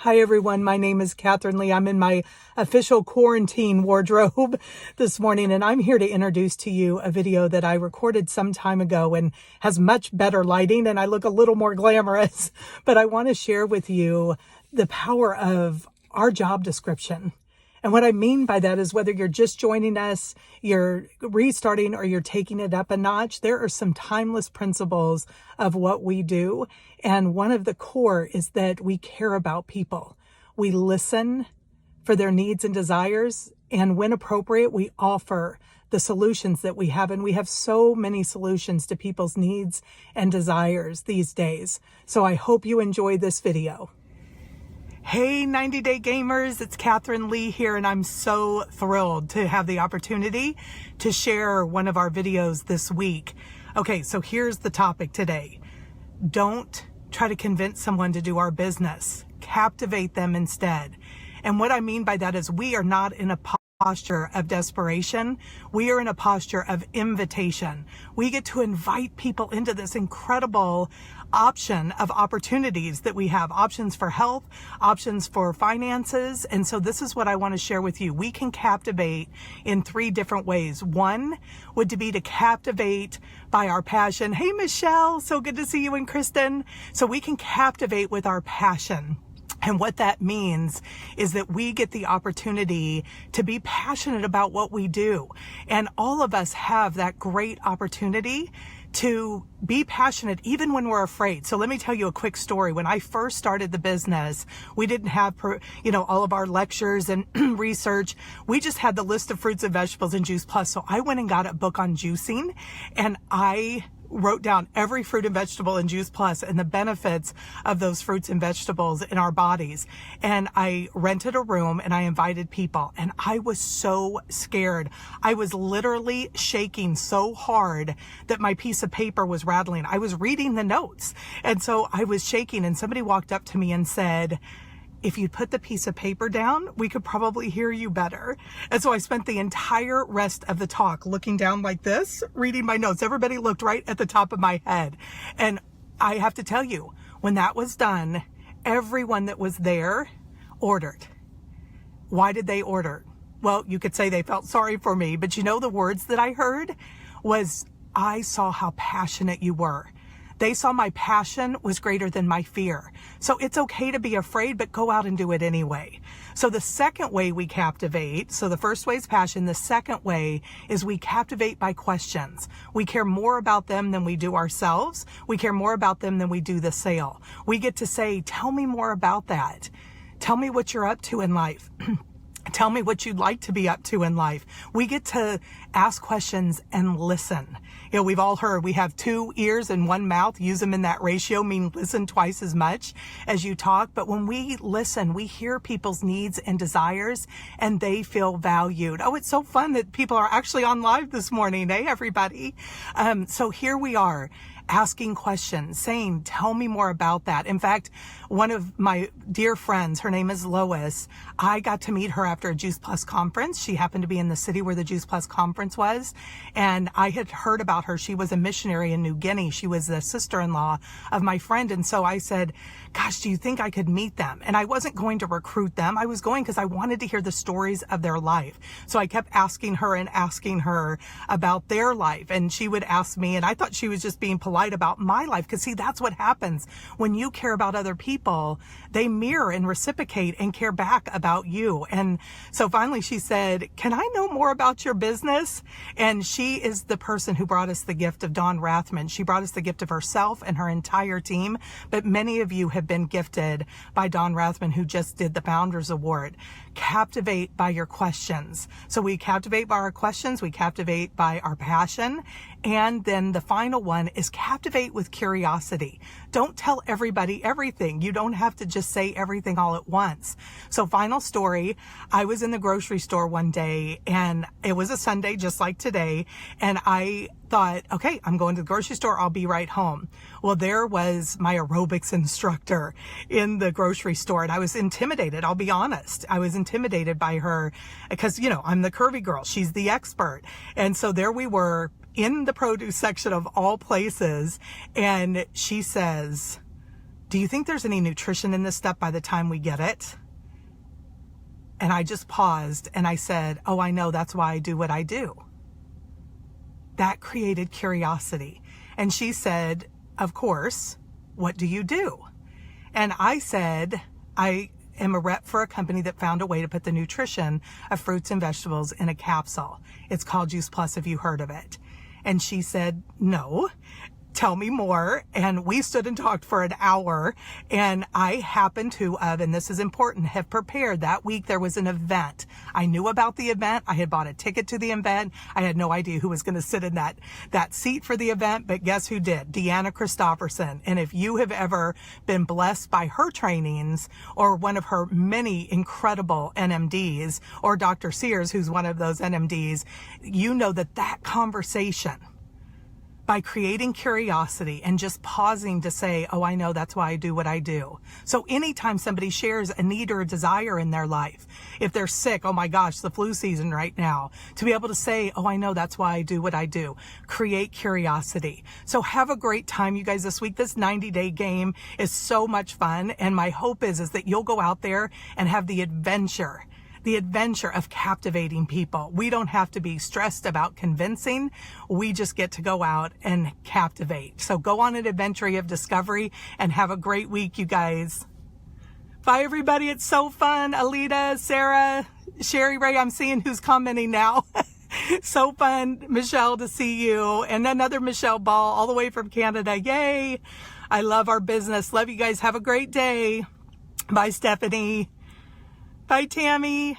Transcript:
Hi everyone, my name is Kathrine Lee. I'm in my official quarantine wardrobe this morning, and I'm here to introduce to you a video that I recorded some time ago and has much better lighting, and I look a little more glamorous, but I want to share with you the power of our job description. And what I mean by that is whether you're just joining us, you're restarting, or you're taking it up a notch, there are some timeless principles of what we do. And one of the core is that we care about people. We listen for their needs and desires. And when appropriate, we offer the solutions that we have. And we have so many solutions to people's needs and desires these days. So I hope you enjoy this video. Hey 90-day gamers, it's Kathrine Lee here, and I'm so thrilled to have the opportunity to share one of our videos this week. Okay, so here's the topic today. Don't try to convince someone to do our business. Captivate them instead. And what I mean by that is we are not in a posture of desperation. We are in a posture of invitation. We get to invite people into this incredible option of opportunities that we have, options for health, options for finances. And so this is what I want to share with you. We can captivate in 3 different ways. One would be to captivate by our passion. Hey, Michelle, so good to see you, and Kristen. So we can captivate with our passion. And what that means is that we get the opportunity to be passionate about what we do. And all of us have that great opportunity to be passionate even when we're afraid. So let me tell you a quick story. When I first started the business, we didn't have, all of our lectures and research. We just had the list of fruits and vegetables and Juice Plus. So I went and got a book on juicing, and I wrote down every fruit and vegetable in Juice Plus and the benefits of those fruits and vegetables in our bodies. And I rented a room and I invited people, and I was so scared. I was literally shaking so hard that my piece of paper was rattling. I was reading the notes, and so I was shaking, and somebody walked up to me and said, "If you put the piece of paper down, we could probably hear you better." And so I spent the entire rest of the talk looking down like this, reading my notes. Everybody looked right at the top of my head. And I have to tell you, when that was done, everyone that was there ordered. Why did they order? Well, you could say they felt sorry for me, but the words that I heard was, "I saw how passionate you were." They saw my passion was greater than my fear. So it's okay to be afraid, but go out and do it anyway. So the second way we captivate, so the first way is passion. The second way is we captivate by questions. We care more about them than we do ourselves. We care more about them than we do the sale. We get to say, "Tell me more about that. Tell me what you're up to in life." Tell me what you'd like to be up to in life. We get to ask questions and listen. We've all heard we have 2 ears and 1 mouth. Use them in that ratio, mean listen twice as much as you talk. But when we listen, we hear people's needs and desires, and they feel valued. Oh, it's so fun that people are actually on live this morning. Hey, everybody. So here we are, asking questions, saying, "Tell me more about that." In fact, one of my dear friends, her name is Lois, I got to meet her after a Juice Plus conference. She happened to be in the city where the Juice Plus conference was, and I had heard about her. She was a missionary in New Guinea. She was the sister-in-law of my friend, and so I said, "Gosh, do you think I could meet them?" And I wasn't going to recruit them. I was going because I wanted to hear the stories of their life. So I kept asking her about their life, and she would ask me, and I thought she was just being polite about my life, because see, that's what happens when you care about other people. They mirror and reciprocate and care back about you. And so finally she said, "Can I know more about your business?" And she is the person who brought us the gift of Dawn Rathman. She brought us the gift of herself and her entire team, but many of you have been gifted by Dawn Rathman, who just did the Founders Award. Captivate by your questions. So we captivate by our questions, we captivate by our passion, and then the final one is captivate with curiosity. Don't tell everybody everything. You don't have to just say everything all at once. So final story, I was in the grocery store one day, and it was a Sunday just like today, and I thought, okay, I'm going to the grocery store, I'll be right home. Well, there was my aerobics instructor in the grocery store, and I was intimidated. I'll be honest. I was intimidated by her because, I'm the curvy girl. She's the expert. And so there we were in the produce section of all places, and she says, do you think there's any nutrition in this stuff by the time we get it? And I just paused and I said, oh, I know, that's why I do what I do. That created curiosity. And she said, of course, what do you do? And I said, I am a rep for a company that found a way to put the nutrition of fruits and vegetables in a capsule. It's called Juice Plus, if you heard of it. And she said, no. Tell me more. And we stood and talked for an hour, and I happened to and this is important, have prepared. That week there was an event. I knew about the event. I had bought a ticket to the event. I had no idea who was going to sit in that seat for the event, but guess who did? Deanna Christofferson. And if you have ever been blessed by her trainings or one of her many incredible NMDs, or Dr. Sears, who's one of those NMDs, you know that conversation, by creating curiosity and just pausing to say, oh, I know, that's why I do what I do. So anytime somebody shares a need or a desire in their life, if they're sick, oh my gosh, the flu season right now, to be able to say, oh, I know, that's why I do what I do. Create curiosity. So have a great time, you guys, this week. This 90-day game is so much fun. And my hope is that you'll go out there and have the adventure of captivating people. We don't have to be stressed about convincing. We just get to go out and captivate. So go on an adventure of discovery and have a great week, you guys. Bye, everybody. It's so fun. Alita, Sarah, Sherry Ray, I'm seeing who's commenting now. So fun, Michelle, to see you. And another Michelle Ball all the way from Canada. Yay. I love our business. Love you guys. Have a great day. Bye, Stephanie. Bye, Tammy.